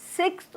6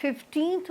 15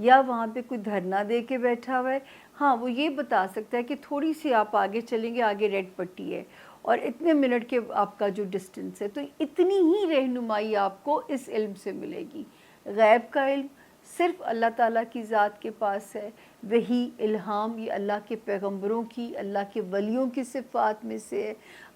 یا وہاں پہ کوئی دھرنا دے کے بیٹھا ہوا ہے، ہاں وہ یہ بتا سکتا ہے کہ تھوڑی سی آپ آگے چلیں گے، آگے ریڈ پٹی ہے اور اتنے منٹ کے آپ کا جو ڈسٹنس ہے، تو اتنی ہی رہنمائی آپ کو اس علم سے ملے گی۔ غیب کا علم صرف اللہ تعالیٰ کی ذات کے پاس ہے، وہی الہام یہ اللہ کے پیغمبروں کی، اللہ کے ولیوں کی صفات میں سے ہے۔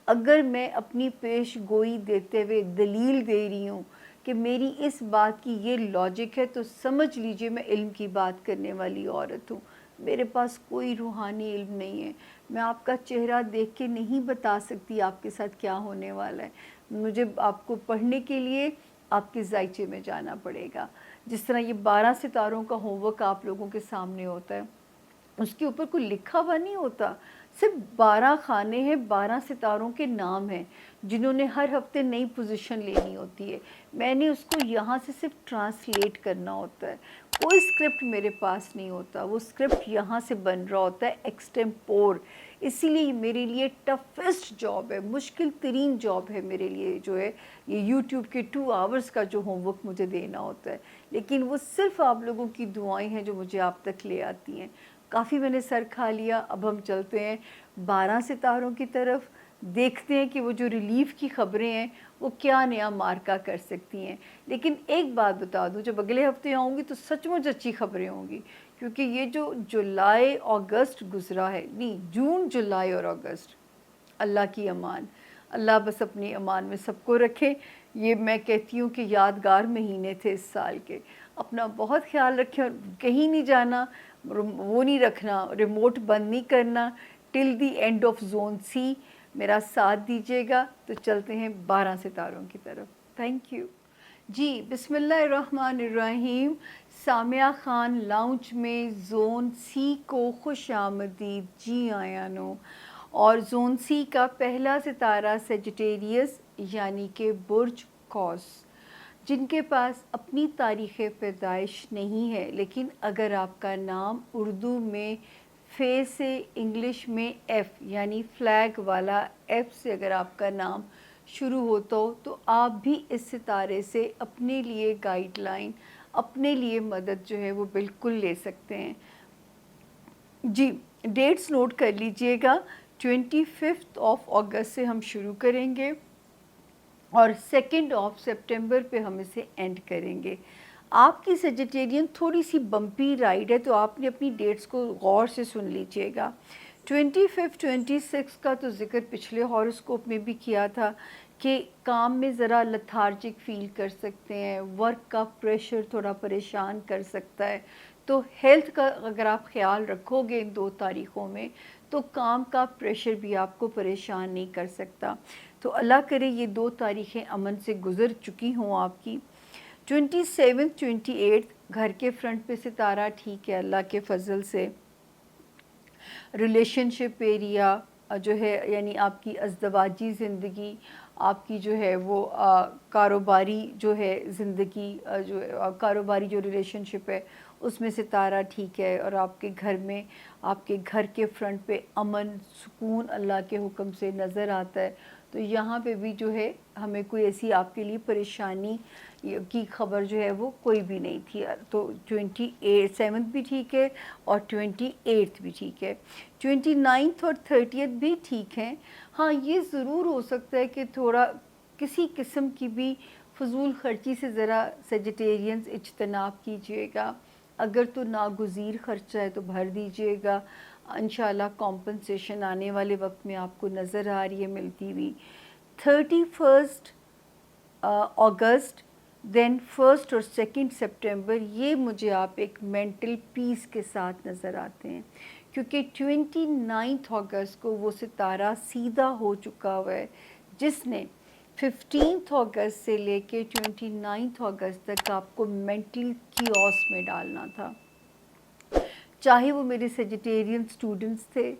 اگر میں اپنی پیش گوئی دیتے ہوئے دلیل دے رہی ہوں کہ میری اس بات کی یہ لاجک ہے، تو سمجھ لیجئے میں علم کی بات کرنے والی عورت ہوں۔ میرے پاس کوئی روحانی علم نہیں ہے، میں آپ کا چہرہ دیکھ کے نہیں بتا سکتی آپ کے ساتھ کیا ہونے والا ہے، مجھے آپ کو پڑھنے کے لیے آپ کے ذائچے میں جانا پڑے گا۔ جس طرح یہ 12 ستاروں کا ہوم ورک آپ لوگوں کے سامنے ہوتا ہے، اس کے اوپر کوئی لکھا ہوا نہیں ہوتا، صرف 12 خانے ہیں، 12 ستاروں کے نام ہیں جنہوں نے ہر ہفتے نئی پوزیشن لینی ہوتی ہے۔ میں نے اس کو یہاں سے صرف ٹرانسلیٹ کرنا ہوتا ہے، کوئی اسکرپٹ میرے پاس نہیں ہوتا، وہ اسکرپٹ یہاں سے بن رہا ہوتا ہے ایکسٹمپور۔ اسی لیے میرے لیے ٹفسٹ جاب ہے، مشکل ترین جاب ہے میرے لیے جو ہے یہ یوٹیوب کے 2 آورز کا جو ہوم ورک مجھے دینا ہوتا ہے، لیکن وہ صرف آپ لوگوں کی دعائیں ہیں جو مجھے آپ تک لے آتی ہیں۔ کافی میں نے سر کھا لیا، اب ہم چلتے ہیں 12 ستاروں کی طرف، دیکھتے ہیں کہ وہ جو ریلیف کی خبریں ہیں وہ کیا نیا مارکا کر سکتی ہیں۔ لیکن ایک بات بتا دوں، جب اگلے ہفتے آؤں گی تو سچ مچ اچھی خبریں ہوں گی، کیونکہ یہ جو جولائی اگست گزرا ہے، نہیں جون جولائی اور اگست، اللہ کی امان، اللہ بس اپنی امان میں سب کو رکھے۔ یہ میں کہتی ہوں کہ یادگار مہینے تھے اس سال کے۔ اپنا بہت خیال رکھیں، اور کہیں نہیں جانا، وہ نہیں رکھنا، ریموٹ بند نہیں کرنا ٹل دی اینڈ آف زون سی، میرا ساتھ دیجیے گا۔ تو چلتے ہیں 12 ستاروں کی طرف۔ تھینک یو جی۔ بسم اللہ الرحمن الرحیم۔ سامعہ خان لاؤنج میں زون سی کو خوش آمدید، جی آیا نو۔ اور زون سی کا پہلا ستارہ سیجیٹیریس یعنی کہ برج قوس، جن کے پاس اپنی تاریخ پیدائش نہیں ہے، لیکن اگر آپ کا نام اردو میں فے سے، انگلش میں ایف یعنی فلیگ والا ایف سے اگر آپ کا نام شروع ہوتا ہو، تو آپ بھی اس ستارے سے اپنے لیے گائیڈ لائن، اپنے لیے مدد جو ہے وہ بالکل لے سکتے ہیں۔ جی ڈیٹس نوٹ کر لیجئے گا، 25 اگست سے ہم شروع کریں گے اور 2 سپٹمبر پہ ہم اسے اینڈ کریں گے۔ آپ کی سیجیٹیرین تھوڑی سی بمپی رائڈ ہے، تو آپ نے اپنی ڈیٹس کو غور سے سن لیجئے گا۔ 25 26 کا تو ذکر پچھلے ہاروسکوپ میں بھی کیا تھا کہ کام میں ذرا لتھارجک فیل کر سکتے ہیں، ورک کا پریشر تھوڑا پریشان کر سکتا ہے، تو ہیلتھ کا اگر آپ خیال رکھو گے ان 2 تاریخوں میں تو کام کا پریشر بھی آپ کو پریشان نہیں کر سکتا۔ تو اللہ کرے یہ 2 تاریخیں امن سے گزر چکی ہوں آپ کی۔ 27 28 گھر کے فرنٹ پہ ستارہ ٹھیک ہے اللہ کے فضل سے۔ ریلیشن شپ ایریا جو ہے، یعنی آپ کی ازدواجی زندگی، آپ کی جو ہے وہ کاروباری جو ہے زندگی، جو کاروباری جو ریلیشن شپ ہے اس میں ستارہ ٹھیک ہے، اور آپ کے گھر میں، آپ کے گھر کے فرنٹ پہ امن سکون اللہ کے حکم سے نظر آتا ہے۔ تو یہاں پہ بھی جو ہے ہمیں کوئی ایسی آپ کے لیے پریشانی کی خبر جو ہے وہ کوئی بھی نہیں تھی۔ تو 27 بھی ٹھیک ہے اور 28 بھی ٹھیک ہے، 29 اور 30 بھی ٹھیک ہیں۔ ہاں یہ ضرور ہو سکتا ہے کہ تھوڑا کسی قسم کی بھی فضول خرچی سے ذرا سیجیٹیرینز اجتناب کیجیے گا، اگر تو ناگزیر خرچہ ہے تو بھر دیجیے گا، انشاءاللہ کمپنسیشن آنے والے وقت میں آپ کو نظر آ رہی ہے ملتی ہوئی۔ 31 اگست دین 1 اور 2 سپٹمبر، یہ مجھے آپ ایک مینٹل پیس کے ساتھ نظر آتے ہیں، کیونکہ 29 اگست کو وہ ستارہ سیدھا ہو چکا ہوا ہے جس نے 15 اگست سے لے کے 29 اگست تک آپ کو مینٹل کیوس میں ڈالنا تھا۔ چاہے وہ میرے سیجیٹیرین سٹوڈنٹس تھے،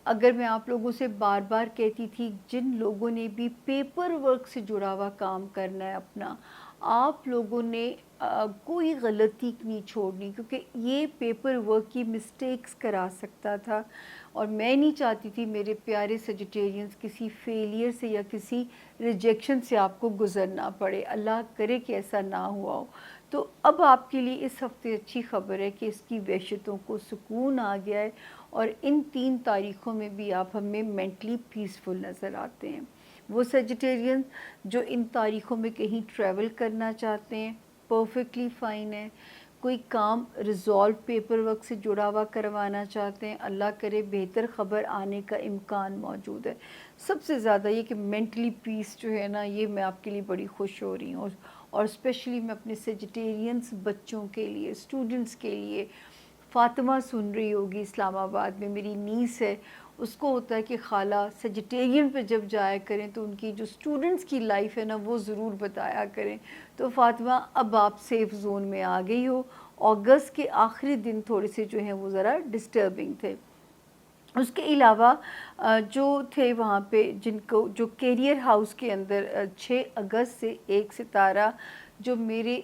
اگر میں آپ لوگوں سے بار بار کہتی تھی جن لوگوں نے بھی پیپر ورک سے جڑا ہوا کام کرنا ہے اپنا، آپ لوگوں نے کوئی غلطی نہیں چھوڑنی، کیونکہ یہ پیپر ورک کی مسٹیکس کرا سکتا تھا، اور میں نہیں چاہتی تھی میرے پیارے سیجیٹیرینز کسی فیلئر سے یا کسی ریجیکشن سے آپ کو گزرنا پڑے، اللہ کرے کہ ایسا نہ ہوا ہو۔ تو اب آپ کے لیے اس ہفتے اچھی خبر ہے کہ اس کی وحشتوں کو سکون آ گیا ہے، اور ان 3 تاریخوں میں بھی آپ ہمیں مینٹلی پیسفل نظر آتے ہیں۔ وہ سیجیٹیرین جو ان تاریخوں میں کہیں ٹریول کرنا چاہتے ہیں، پرفیکٹلی فائن ہے۔ کوئی کام ریزالو پیپر ورک سے جڑا ہوا کروانا چاہتے ہیں، اللہ کرے بہتر خبر آنے کا امکان موجود ہے۔ سب سے زیادہ یہ کہ مینٹلی پیس جو ہے نا، یہ میں آپ کے لیے بڑی خوش ہو رہی ہوں، اور اسپیشلی میں اپنے سیجیٹیرینس بچوں کے لیے، اسٹوڈنٹس کے لیے۔ فاطمہ سن رہی ہوگی اسلام آباد میں، میری نیس ہے، اس کو ہوتا ہے کہ خالہ سیجیٹیرین پہ جب جایا کریں تو ان کی جو اسٹوڈنٹس کی لائف ہے نا وہ ضرور بتایا کریں۔ تو فاطمہ اب آپ سیف زون میں آ گئی ہو۔ اگست کے آخری دن تھوڑے سے جو ہیں وہ ذرا ڈسٹربنگ تھے۔ اس کے علاوہ جو تھے وہاں پہ جن کو جو کیریئر ہاؤس کے اندر 6 اگست سے 1 ستارہ جو میرے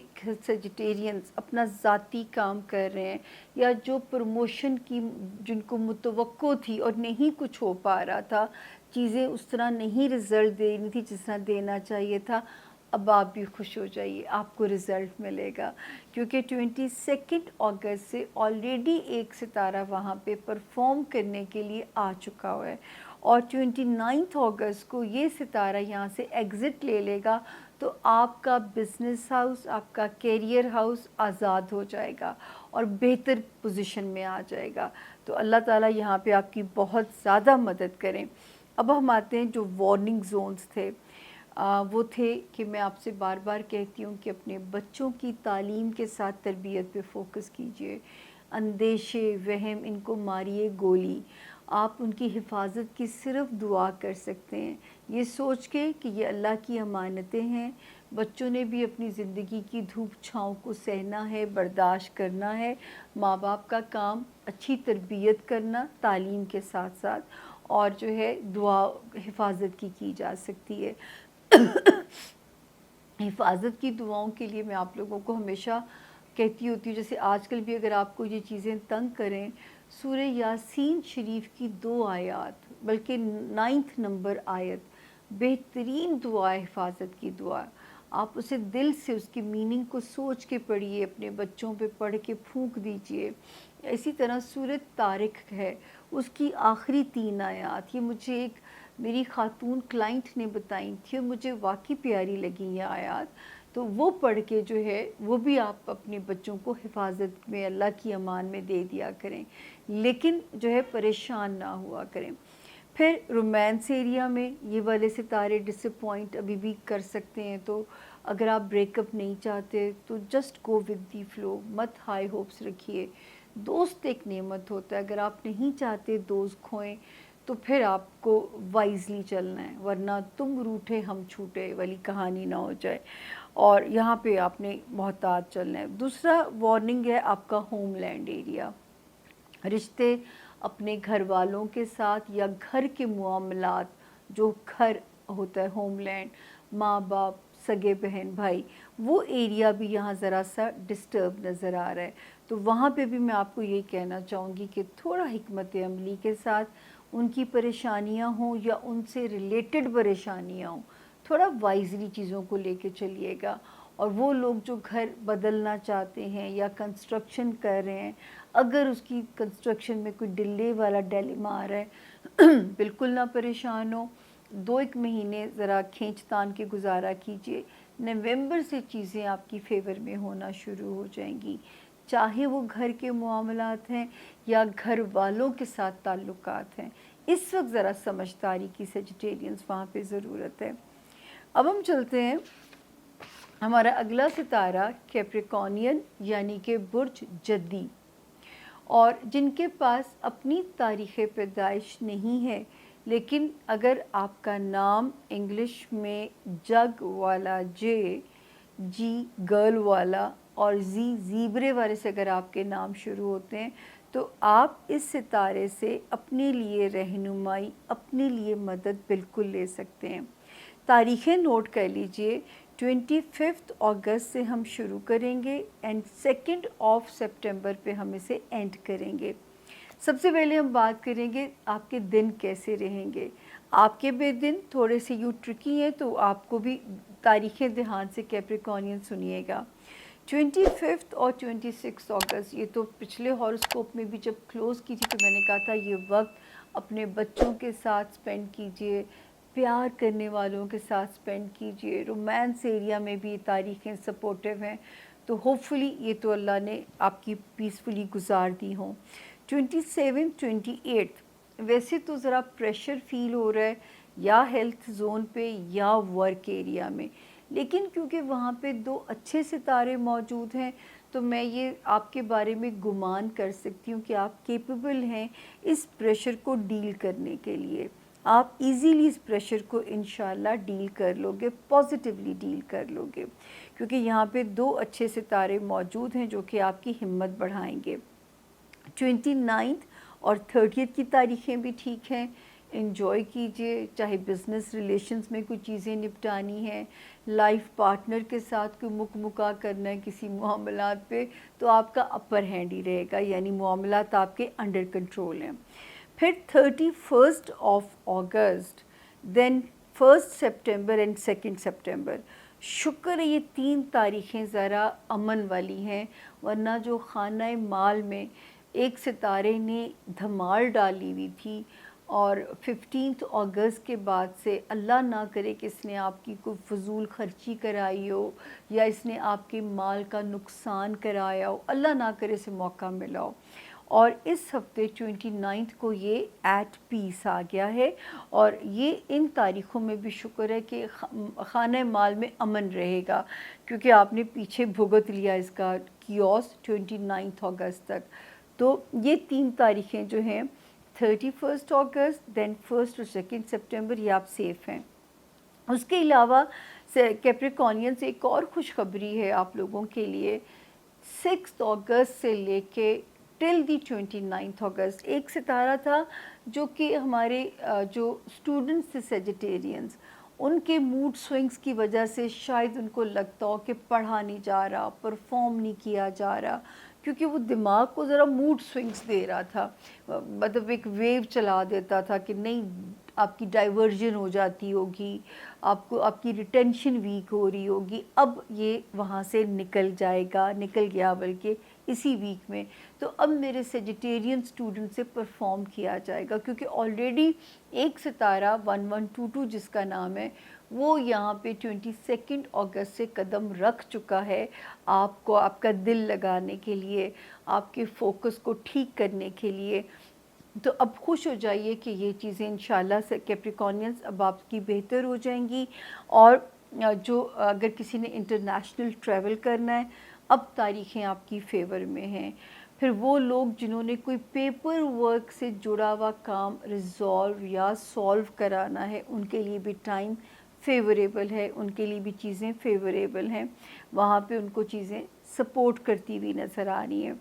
سیجیٹیرینز اپنا ذاتی کام کر رہے ہیں، یا جو پروموشن کی جن کو متوقع تھی اور نہیں کچھ ہو پا رہا تھا، چیزیں اس طرح نہیں رزلٹ دینی تھی جس طرح دینا چاہیے تھا، اب آپ بھی خوش ہو جائیے، آپ کو رزلٹ ملے گا، کیونکہ 22 اگست سے آلریڈی 1 ستارہ وہاں پہ پرفارم کرنے کے لیے آ چکا ہوا ہے، اور 29 اگست کو یہ ستارہ یہاں سے ایگزٹ لے لے گا، تو آپ کا بزنس ہاؤس، آپ کا کیریئر ہاؤس آزاد ہو جائے گا اور بہتر پوزیشن میں آ جائے گا۔ تو اللہ تعالیٰ یہاں پہ آپ کی بہت زیادہ مدد کریں۔ اب ہم آتے ہیں جو وارننگ زونز تھے، وہ تھے کہ میں آپ سے بار بار کہتی ہوں کہ اپنے بچوں کی تعلیم کے ساتھ تربیت پہ فوکس کیجئے، اندیشے وہم ان کو ماریے گولی، آپ ان کی حفاظت کی صرف دعا کر سکتے ہیں، یہ سوچ کے کہ یہ اللہ کی امانتیں ہیں، بچوں نے بھی اپنی زندگی کی دھوپ چھاؤں کو سہنا ہے، برداشت کرنا ہے، ماں باپ کا کام اچھی تربیت کرنا تعلیم کے ساتھ ساتھ، اور جو ہے دعا حفاظت کی جا سکتی ہے۔ حفاظت کی دعاؤں کے لیے میں آپ لوگوں کو ہمیشہ کہتی ہوتی ہوں، جیسے آج کل بھی اگر آپ کو یہ چیزیں تنگ کریں، سورہ یاسین شریف کی 2 آیات، بلکہ 9 نمبر آیت بہترین دعا ہے، حفاظت کی دعا۔ آپ اسے دل سے اس کی میننگ کو سوچ کے پڑھیے، اپنے بچوں پہ پڑھ کے پھونک دیجئے۔ اسی طرح سورہ طارق ہے، اس کی آخری 3 آیات، یہ مجھے ایک میری خاتون کلائنٹ نے بتائی تھی اور مجھے واقعی پیاری لگی یہ آیات، تو وہ پڑھ کے جو ہے وہ بھی آپ اپنے بچوں کو حفاظت میں اللہ کی امان میں دے دیا کریں، لیکن جو ہے پریشان نہ ہوا کریں۔ پھر رومانس ایریا میں یہ والے ستارے ڈس اپوائنٹ ابھی بھی کر سکتے ہیں، تو اگر آپ بریک اپ نہیں چاہتے تو just go with the flow, مت ہائی ہوپس رکھیے۔ دوست ایک نعمت ہوتا ہے، اگر آپ نہیں چاہتے دوست کھوئیں تو پھر آپ کو وائزلی چلنا ہے، ورنہ تم روٹھے ہم چھوٹے والی کہانی نہ ہو جائے، اور یہاں پہ آپ نے محتاط چلنا ہے۔ دوسرا وارننگ ہے آپ کا ہوم لینڈ ایریا، رشتے اپنے گھر والوں کے ساتھ یا گھر کے معاملات، جو گھر ہوتا ہے ہوم لینڈ، ماں باپ، سگے بہن بھائی، وہ ایریا بھی یہاں ذرا سا ڈسٹرب نظر آ رہا ہے، تو وہاں پہ بھی میں آپ کو یہ کہنا چاہوں گی کہ تھوڑا حکمت عملی کے ساتھ ان کی پریشانیاں ہوں یا ان سے ریلیٹڈ پریشانیاں ہوں، تھوڑا وائزلی چیزوں کو لے کے چلیے گا۔ اور وہ لوگ جو گھر بدلنا چاہتے ہیں یا کنسٹرکشن کر رہے ہیں، اگر اس کی کنسٹرکشن میں کوئی ڈیلے والا ڈیلیما آ رہا ہے، بالکل نہ پریشان ہو، 2-1 مہینے ذرا کھینچ تان کے گزارا کیجئے، نومبر سے چیزیں آپ کی فیور میں ہونا شروع ہو جائیں گی، چاہے وہ گھر کے معاملات ہیں یا گھر والوں کے ساتھ تعلقات ہیں۔ اس وقت ذرا سمجھداری کی سیجیٹیرینز وہاں پہ ضرورت ہے۔ اب ہم چلتے ہیں، ہمارا اگلا ستارہ کیپریکونین یعنی کہ برج جدی، اور جن کے پاس اپنی تاریخ پیدائش نہیں ہے، لیکن اگر آپ کا نام انگلش میں جگ والا، جی گرل والا، اور زیبرے والے سے اگر آپ کے نام شروع ہوتے ہیں، تو تو آپ اس ستارے سے اپنے لیے رہنمائی، اپنے لیے مدد بالکل لے سکتے ہیں۔ تاریخیں نوٹ کر لیجئے، 25 اگست سے ہم شروع کریں گے اینڈ 2 سپٹمبر پہ ہم اسے اینڈ کریں گے۔ سب سے پہلے ہم بات کریں گے آپ کے دن کیسے رہیں گے۔ آپ کے بھی دن تھوڑے سے یوں ٹرکی ہیں، تو آپ کو بھی تاریخیں دھیان سے کیپریکونین سنیے گا۔ 25 اور 26 اگست، یہ تو پچھلے ہاروسکوپ میں بھی جب کلوز کی تھی تو میں نے کہا تھا یہ وقت اپنے بچوں کے ساتھ سپینڈ کیجئے، پیار کرنے والوں کے ساتھ سپینڈ کیجئے۔ رومانس ایریا میں بھی تاریخیں سپورٹیو ہیں، تو ہوپفلی یہ تو اللہ نے آپ کی پیسفلی گزار دی ہوں۔ 27 28 ویسے تو ذرا پریشر فیل ہو رہا ہے یا ہیلتھ زون پہ یا ورک ایریا میں، لیکن کیونکہ وہاں پہ 2 اچھے ستارے موجود ہیں تو میں یہ آپ کے بارے میں گمان کر سکتی ہوں کہ آپ کیپیبل ہیں اس پریشر کو ڈیل کرنے کے لیے۔ آپ ایزیلی اس پریشر کو انشاءاللہ ڈیل کر لو گے، پازیٹیولی ڈیل کر لو گے، کیونکہ یہاں پہ 2 اچھے ستارے موجود ہیں جو کہ آپ کی ہمت بڑھائیں گے۔ 29 اور 30 کی تاریخیں بھی ٹھیک ہیں، انجوائے کیجئے، چاہے بزنس ریلیشنز میں کوئی چیزیں نپٹانی ہیں، لائف پارٹنر کے ساتھ کوئی مکا کرنا ہے کسی معاملات پہ، تو آپ کا اپر ہینڈ ہی رہے گا، یعنی معاملات آپ کے انڈر کنٹرول ہیں۔ پھر 31 اگست، دین 1 سپٹمبر اینڈ 2 سپٹمبر، شکر ہے یہ 3 تاریخیں ذرا امن والی ہیں، ورنہ جو خانہ مال میں ایک ستارے نے دھمال ڈالی ہوئی تھی، اور 15 اگست کے بعد سے اللہ نہ کرے کہ اس نے آپ کی کوئی فضول خرچی کرائی ہو یا اس نے آپ کے مال کا نقصان کرایا ہو، اللہ نہ کرے اسے موقع ملا ہو، اور اس ہفتے 29 کو یہ ایٹ پیس آ گیا ہے، اور یہ ان تاریخوں میں بھی شکر ہے کہ خانہ مال میں امن رہے گا، کیونکہ آپ نے پیچھے بھگت لیا اس کا کیوس 29 اگست تک۔ تو یہ 3 تاریخیں جو ہیں 31 اگست، دین 1 اور 2 سپٹمبر، یہ آپ سیف ہیں۔ اس کے علاوہ کیپریکونین سے ایک اور خوشخبری ہے آپ لوگوں کے لیے، 6 اگست سے لے کے ٹل دی 29 اگست ایک ستارہ تھا جو کہ ہمارے جو اسٹوڈنٹس تھے سیجیٹیرینز، ان کے موڈ سوئنگز کی وجہ سے شاید ان کو لگتا ہو کہ پڑھا نہیں جا رہا، پرفارم نہیں کیا جا رہا، کیونکہ وہ دماغ کو ذرا موڈ سوئنگز دے رہا تھا، مطلب ایک ویو چلا دیتا تھا کہ نہیں آپ کی ڈائیورژن ہو جاتی ہوگی، آپ کو آپ کی ریٹینشن ویک ہو رہی ہوگی، اب یہ وہاں سے نکل جائے گا، نکل گیا بلکہ اسی ویک میں۔ تو اب میرے سیجیٹیرین اسٹوڈنٹ سے پرفارم کیا جائے گا، کیونکہ آلریڈی ایک ستارہ 1122 جس کا نام ہے وہ یہاں پہ 22 اگست سے قدم رکھ چکا ہے، آپ کو آپ کا دل لگانے کے لیے، آپ کے فوکس کو ٹھیک کرنے کے لیے۔ تو اب خوش ہو جائیے کہ یہ چیزیں انشاءاللہ سے کیپریکونینز اب آپ کی بہتر ہو جائیں گی، اور جو اگر کسی نے انٹرنیشنل ٹریول کرنا ہے اب تاریخیں آپ کی فیور میں ہیں۔ پھر وہ لوگ جنہوں نے کوئی پیپر ورک سے جڑا ہوا کام ریزالو یا سولو کرانا ہے، ان کے لیے بھی ٹائم فیوریبل ہے، ان کے لیے بھی چیزیں فیوریبل ہیں، وہاں پہ ان کو چیزیں سپورٹ کرتی ہوئی نظر آ رہی ہیں۔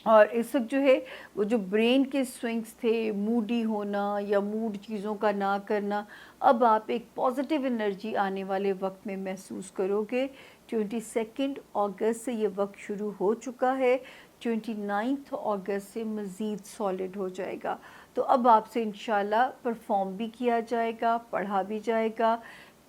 اور اس وقت جو ہے وہ جو برین کے سوئنگز تھے، موڈی ہونا یا موڈ چیزوں کا نہ کرنا، اب آپ ایک پازیٹیو انرجی آنے والے وقت میں محسوس کرو گے۔ 22 اگست سے یہ وقت شروع ہو چکا ہے، 29 اگست سے مزید سالڈ ہو جائے گا، تو اب آپ سے انشاءاللہ پرفارم بھی کیا جائے گا، پڑھا بھی جائے گا،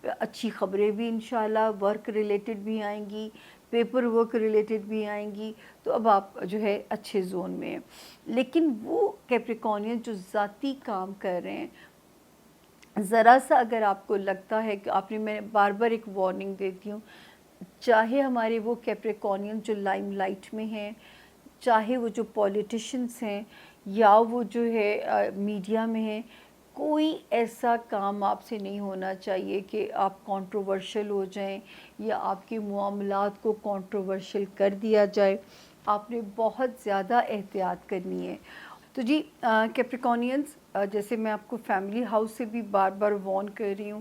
اچھی خبریں بھی انشاءاللہ ورک ریلیٹڈ بھی آئیں گی، پیپر ورک ریلیٹڈ بھی آئیں گی، تو اب آپ جو ہے اچھے زون میں ہیں۔ لیکن وہ کیپریکونین جو ذاتی کام کر رہے ہیں، ذرا سا اگر آپ کو لگتا ہے کہ آپ نے، میں بار بار ایک وارننگ دیتی ہوں، چاہے ہمارے وہ کیپریکونین جو لائم لائٹ میں ہیں، چاہے وہ جو پولیٹیشنز ہیں یا وہ جو ہے میڈیا میں ہیں، کوئی ایسا کام آپ سے نہیں ہونا چاہیے کہ آپ کنٹروورشل ہو جائیں یا آپ کے معاملات کو کنٹروورشل کر دیا جائے، آپ نے بہت زیادہ احتیاط کرنی ہے۔ تو جی کیپریکونینز، جیسے میں آپ کو فیملی ہاؤس سے بھی بار بار وارن کر رہی ہوں،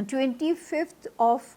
25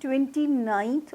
29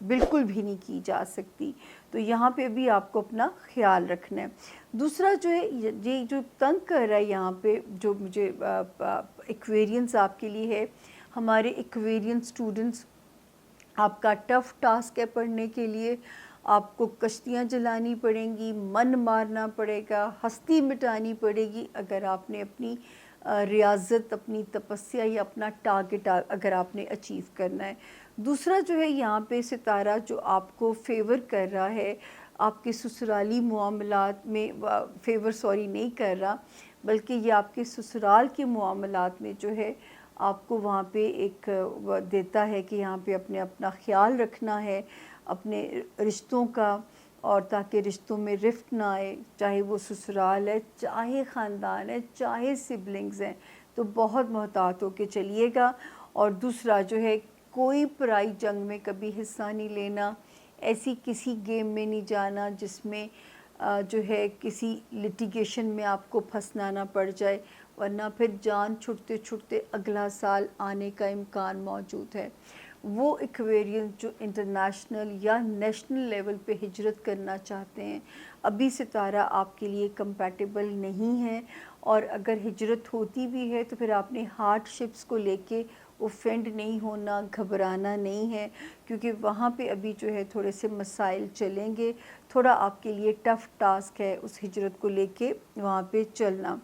بالکل بھی نہیں کی جا سکتی. تو یہاں پہ بھی آپ کو اپنا خیال رکھنا ہے. دوسرا جو ہے یہ جو تنگ کر رہا ہے یہاں پہ جو مجھے ایکویرینس آپ کے لیے ہے، ہمارے ایکویرین اسٹوڈنٹس، آپ کا ٹف ٹاسک ہے پڑھنے کے لیے. آپ کو کشتیاں جلانی پڑیں گی، من مارنا پڑے گا، ہستی مٹانی پڑے گی اگر آپ نے اپنی ریاضت، اپنی تپسیا یا اپنا ٹارگٹ اگر آپ نے اچیو کرنا ہے. دوسرا جو ہے یہاں پہ ستارہ جو آپ کو فیور کر رہا ہے، آپ کے سسرالی معاملات میں فیور نہیں کر رہا، بلکہ یہ آپ کے سسرال کے معاملات میں جو ہے آپ کو وہاں پہ ایک دیتا ہے کہ یہاں پہ اپنا خیال رکھنا ہے اپنے رشتوں کا، اور تاکہ رشتوں میں رفت نہ آئے، چاہے وہ سسرال ہے، چاہے خاندان ہے، چاہے سبلنگز ہیں. تو بہت محتاط ہو کے چلیے گا. اور دوسرا جو ہے کوئی پرائی جنگ میں کبھی حصہ نہیں لینا، ایسی کسی گیم میں نہیں جانا جس میں جو ہے کسی لٹیگیشن میں آپ کو پھنسنا نہ پڑ جائے، ورنہ پھر جان چھٹتے چھٹتے اگلا سال آنے کا امکان موجود ہے. وہ ایکویرین جو انٹرنیشنل یا نیشنل لیول پہ ہجرت کرنا چاہتے ہیں، ابھی ستارہ آپ کے لیے کمپیٹیبل نہیں ہے. اور اگر ہجرت ہوتی بھی ہے تو پھر آپ نے ہارڈ شپس کو لے کے اوفینڈ نہیں ہونا، گھبرانا نہیں ہے، کیونکہ وہاں پہ ابھی جو ہے تھوڑے سے مسائل چلیں گے. تھوڑا آپ کے لیے ٹف ٹاسک ہے اس ہجرت کو لے کے وہاں پہ چلنا.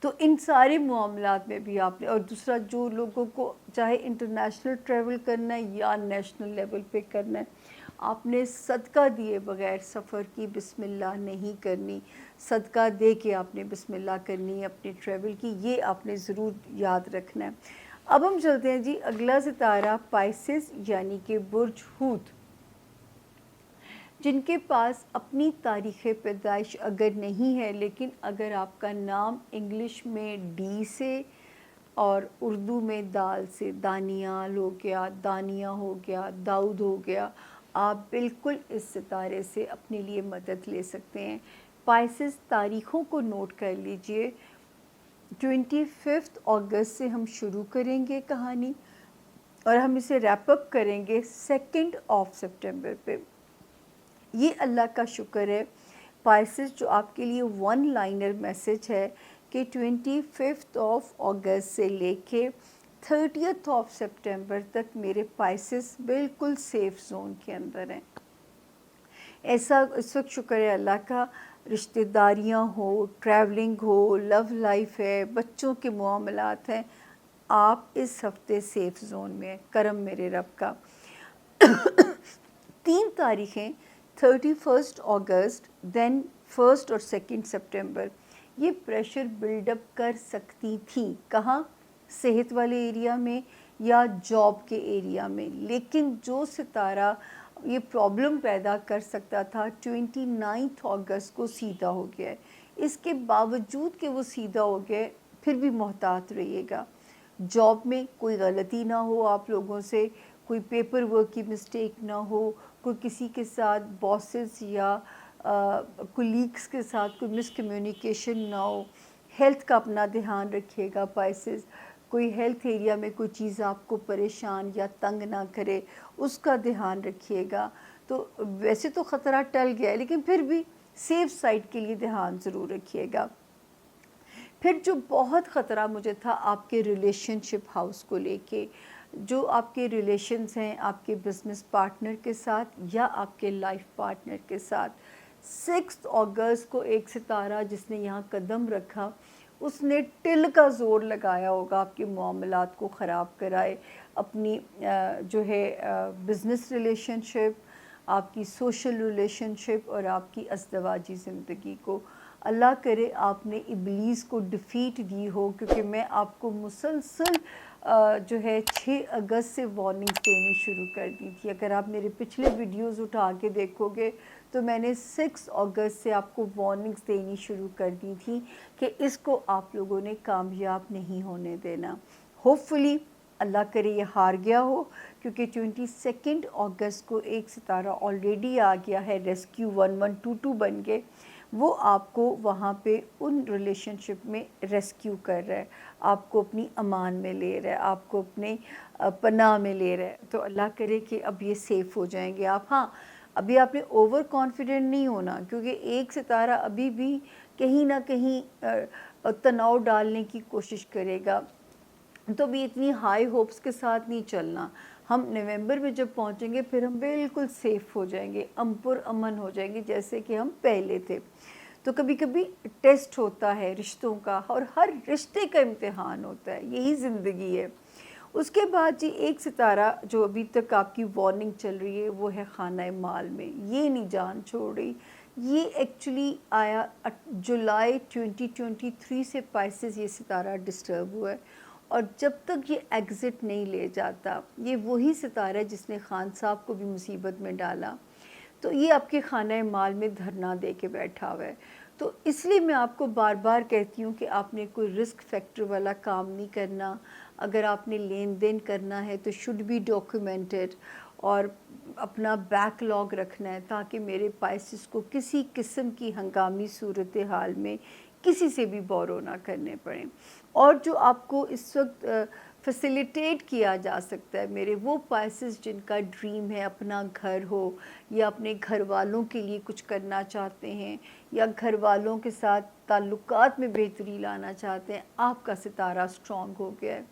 تو ان سارے معاملات میں بھی آپ نے، اور دوسرا جو لوگوں کو چاہے انٹرنیشنل ٹریول کرنا ہے یا نیشنل لیول پہ کرنا ہے، آپ نے صدقہ دیے بغیر سفر کی بسم اللہ نہیں کرنی. صدقہ دے کے آپ نے بسم اللہ کرنی ہے اپنے ٹریول کی، یہ آپ نے ضرور یاد رکھنا ہے. اب ہم چلتے ہیں جی اگلا ستارہ پائسس یعنی کہ برج حوت. جن کے پاس اپنی تاریخ پیدائش اگر نہیں ہے، لیکن اگر آپ کا نام انگلش میں ڈی سے اور اردو میں دال سے، دانیال ہو گیا، دانیہ ہو گیا، داؤد ہو گیا، آپ بالکل اس ستارے سے اپنے لیے مدد لے سکتے ہیں. پائسس تاریخوں کو نوٹ کر لیجئے. 25 اگست سے ہم شروع کریں گے کہانی، اور ہم اسے ریپ اپ کریں گے 2 سپٹمبر پہ. یہ اللہ کا شکر ہے پائسس جو آپ کے لیے ون لائنر میسج ہے کہ 25 اگست سے لے کے 30 سپٹمبر تک میرے پائسس بالکل سیف زون کے اندر ہیں. ایسا اس وقت شکر ہے اللہ کا، رشتہ داریاں ہو، ٹریولنگ ہو، لو لائف ہے، بچوں کے معاملات ہیں، آپ اس ہفتے سیف زون میں ہیں، کرم میرے رب کا. 3 تاریخیں 31 اگست دین 1 اور 2 سپٹمبر یہ پریشر بلڈ اپ کر سکتی تھیں. کہاں؟ صحت والے ایریا میں یا جاب کے ایریا میں. لیکن جو ستارہ یہ پرابلم پیدا کر سکتا تھا 29 اگست کو سیدھا ہو گیا ہے. اس کے باوجود کہ وہ سیدھا ہو گیا، پھر بھی محتاط رہیے گا. جاب میں کوئی غلطی نہ ہو آپ لوگوں سے، کوئی پیپر ورک کی مسٹیک نہ ہو، کوئی کسی کے ساتھ باسز یا کولیگس کے ساتھ کوئی مس کمیونیکیشن نہ ہو. ہیلتھ کا اپنا دھیان رکھیے گا پائسز. کوئی ہیلتھ ایریا میں کوئی چیز آپ کو پریشان یا تنگ نہ کرے، اس کا دھیان رکھیے گا. تو ویسے تو خطرہ ٹل گیا ہے، لیکن پھر بھی سیف سائڈ کے لیے دھیان ضرور رکھیے گا. پھر جو بہت خطرہ مجھے تھا آپ کے ریلیشن شپ ہاؤس کو لے کے، جو آپ کے ریلیشنز ہیں آپ کے بزنس پارٹنر کے ساتھ یا آپ کے لائف پارٹنر کے ساتھ. 6 اگست کو ایک ستارہ جس نے یہاں قدم رکھا، اس نے ٹل کا زور لگایا ہوگا آپ کے معاملات کو خراب کرائے، اپنی جو ہے بزنس ریلیشن شپ، آپ کی سوشل ریلیشن شپ اور آپ کی ازدواجی زندگی کو. اللہ کرے آپ نے ابلیس کو ڈیفیٹ دی ہو، کیونکہ میں آپ کو مسلسل جو ہے 6 اگست سے وارننگز دینی شروع کر دی تھی. اگر آپ میرے پچھلے ویڈیوز اٹھا کے دیکھو گے تو میں نے 6 اگست سے آپ کو وارننگز دینی شروع کر دی تھی کہ اس کو آپ لوگوں نے کامیاب نہیں ہونے دینا. ہوپ فلی اللہ کرے یہ ہار گیا ہو، کیونکہ 22 اگست کو ایک ستارہ آلریڈی آ گیا ہے، ریسکیو 1122 بن گئے. وہ آپ کو وہاں پہ ان ریلیشن شپ میں ریسکیو کر رہا ہے، آپ کو اپنی امان میں لے رہا ہے، آپ کو اپنے پناہ میں لے رہا ہے. تو اللہ کرے کہ اب یہ سیف ہو جائیں گے آپ. ہاں ابھی آپ نے اوور کانفیڈنٹ نہیں ہونا، کیونکہ ایک ستارہ ابھی بھی کہیں نہ کہیں تناؤ ڈالنے کی کوشش کرے گا. تو بھی اتنی ہائی ہوپس کے ساتھ نہیں چلنا. ہم نومبر میں جب پہنچیں گے پھر ہم بالکل سیف ہو جائیں گے، پر امن ہو جائیں گے جیسے کہ ہم پہلے تھے. تو کبھی کبھی ٹیسٹ ہوتا ہے رشتوں کا، اور ہر رشتے کا امتحان ہوتا ہے، یہی زندگی ہے. اس کے بعد جی ایک ستارہ جو ابھی تک آپ کی وارننگ چل رہی ہے وہ ہے خانہ مال میں. یہ نہیں جان چھوڑ رہی. یہ ایکچولی آیا جولائی 2023 سے پائسز یہ ستارہ ڈسٹرب ہوا ہے، اور جب تک یہ ایگزٹ نہیں لے جاتا، یہ وہی ستارہ ہے جس نے خان صاحب کو بھی مصیبت میں ڈالا. تو یہ آپ کے خانہ مال میں دھرنا دے کے بیٹھا ہوا ہے. تو اس لیے میں آپ کو بار بار کہتی ہوں کہ آپ نے کوئی رسک فیکٹر والا کام نہیں کرنا. اگر آپ نے لین دین کرنا ہے تو شوڈ بی ڈاکیومنٹڈ، اور اپنا بیک لاگ رکھنا ہے تاکہ میرے پائسز کو کسی قسم کی ہنگامی صورتحال میں کسی سے بھی بورو نہ کرنے پڑیں. اور جو آپ کو اس وقت فیسیلیٹیٹ کیا جا سکتا ہے میرے وہ پائسز جن کا ڈریم ہے اپنا گھر ہو، یا اپنے گھر والوں کے لیے کچھ کرنا چاہتے ہیں، یا گھر والوں کے ساتھ تعلقات میں بہتری لانا چاہتے ہیں، آپ کا ستارہ سٹرونگ ہو گیا ہے.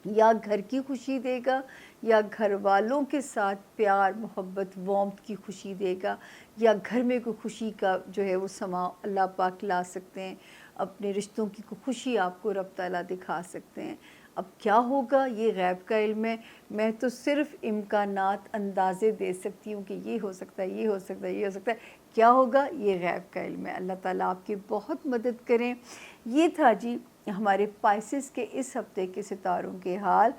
یا گھر کی خوشی دے گا، یا گھر والوں کے ساتھ پیار محبت وارمتھ کی خوشی دے گا، یا گھر میں کوئی خوشی کا جو ہے وہ سما اللہ پاک لا سکتے ہیں. اپنے رشتوں کی کوئی خوشی آپ کو رب تعالیٰ دکھا سکتے ہیں. اب کیا ہوگا یہ غیب کا علم ہے. میں تو صرف امکانات اندازے دے سکتی ہوں کہ یہ ہو سکتا ہے، یہ ہو سکتا ہے، یہ ہو سکتا ہے. کیا ہوگا یہ غیب کا علم ہے. اللہ تعالیٰ آپ کی بہت مدد کریں. یہ تھا جی ہمارے پائسز کے اس ہفتے کے ستاروں کے حال.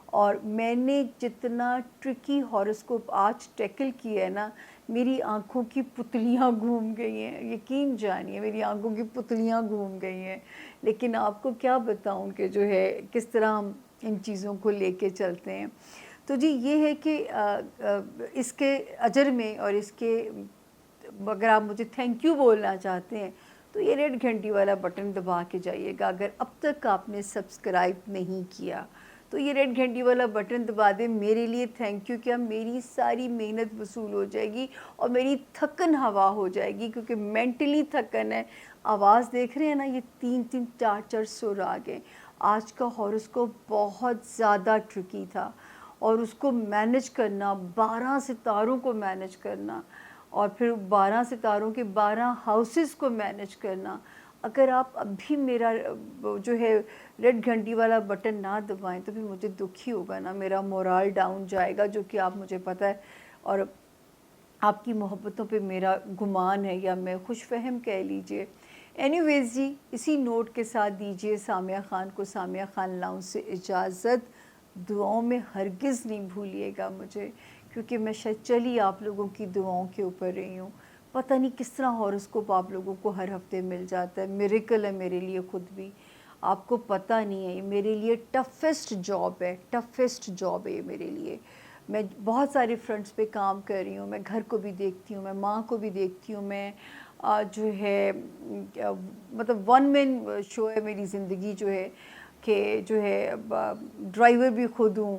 اور میں نے جتنا ٹرکی ہاروسکوپ آج ٹیکل کیا ہے نا، میری آنکھوں کی پتلیاں گھوم گئی ہیں. یقین جانیے میری آنکھوں کی پتلیاں گھوم گئی ہیں. لیکن آپ کو کیا بتاؤں کہ جو ہے کس طرح ہم ان چیزوں کو لے کے چلتے ہیں. تو جی یہ ہے کہ اس کے اجر میں، اور اس کے اگر آپ مجھے تھینک یو بولنا چاہتے ہیں تو یہ ریڈ گھنٹی والا بٹن دبا کے جائیے گا. اگر اب تک آپ نے سبسکرائب نہیں کیا تو یہ ریڈ گھنٹی والا بٹن دبا دیں. میرے لیے تھینک یو، کیا میری ساری محنت وصول ہو جائے گی اور میری تھکن ہوا ہو جائے گی، کیونکہ مینٹلی تھکن ہے. آواز دیکھ رہے ہیں نا، یہ 3 4 سر آ گئے. آج کا ہاروسکوپ بہت زیادہ ٹرکی تھا، اور اس کو مینج کرنا، 12 ستاروں کو مینج کرنا، اور پھر 12 ستاروں کے 12 ہاؤسز کو مینج کرنا. اگر آپ ابھی میرا جو ہے ریڈ گھنٹی والا بٹن نہ دبائیں تو پھر مجھے دکھ ہی ہوگا نا، میرا مورال ڈاؤن جائے گا، جو کہ آپ مجھے پتہ ہے. اور آپ کی محبتوں پہ میرا گمان ہے، یا میں خوش فہم کہہ لیجئے. اینی ویز جی اسی نوٹ کے ساتھ دیجئے سامیہ خان کو سامیہ خان لاؤنج سے اجازت. دعاؤں میں ہرگز نہیں بھولیے گا مجھے، کیونکہ میں شاید چلی آپ لوگوں کی دعاؤں کے اوپر رہی ہوں. پتہ نہیں کس طرح ہاروسکوپ آپ لوگوں کو ہر ہفتے مل جاتا ہے. میریکل ہے میرے لیے خود بھی. آپ کو پتہ نہیں ہے، یہ میرے لیے ٹفسٹ جاب ہے، ٹفسٹ جاب ہے یہ میرے لیے. میں بہت سارے فرنٹس پہ کام کر رہی ہوں. میں گھر کو بھی دیکھتی ہوں، میں ماں کو بھی دیکھتی ہوں. میں جو ہے مطلب 1 مین شو ہے میری زندگی، جو ہے کہ جو ہے ڈرائیور بھی خود ہوں،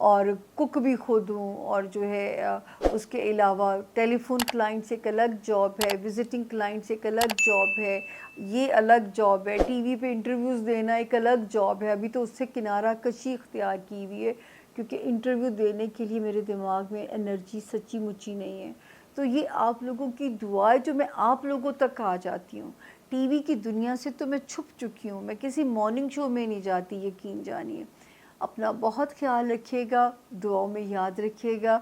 اور کک بھی خود ہوں، اور جو ہے اس کے علاوہ ٹیلی فون کلائنٹ سے ایک الگ جاب ہے، وزٹنگ کلائنٹ سے ایک الگ جاب ہے، یہ الگ جاب ہے، ٹی وی پہ انٹرویوز دینا ایک الگ جاب ہے. ابھی تو اس سے کنارہ کشی اختیار کی ہوئی ہے، کیونکہ انٹرویو دینے کے لیے میرے دماغ میں انرجی سچی مچی نہیں ہے. تو یہ آپ لوگوں کی دعائیں جو میں آپ لوگوں تک آ جاتی ہوں. ٹی وی کی دنیا سے تو میں چھپ چکی ہوں، میں کسی مارننگ شو میں نہیں جاتی، یقین جانیے. اپنا بہت خیال رکھیے گا، دعاؤں میں یاد رکھیے گا.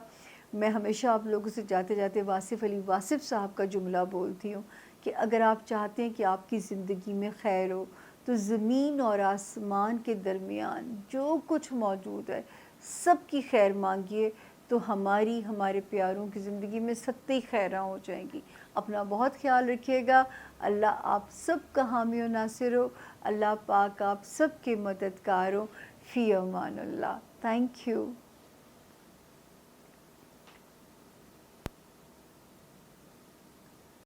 میں ہمیشہ آپ لوگوں سے جاتے جاتے واصف علی واصف صاحب کا جملہ بولتی ہوں کہ اگر آپ چاہتے ہیں کہ آپ کی زندگی میں خیر ہو تو زمین اور آسمان کے درمیان جو کچھ موجود ہے سب کی خیر مانگیے، تو ہمارے پیاروں کی زندگی میں ستی خیراں ہو جائیں گی. اپنا بہت خیال رکھیے گا. اللہ آپ سب کا حامی و ناصر ہو. اللہ پاک آپ سب کے مددگار ہو. فی امان اللہ. Thank you.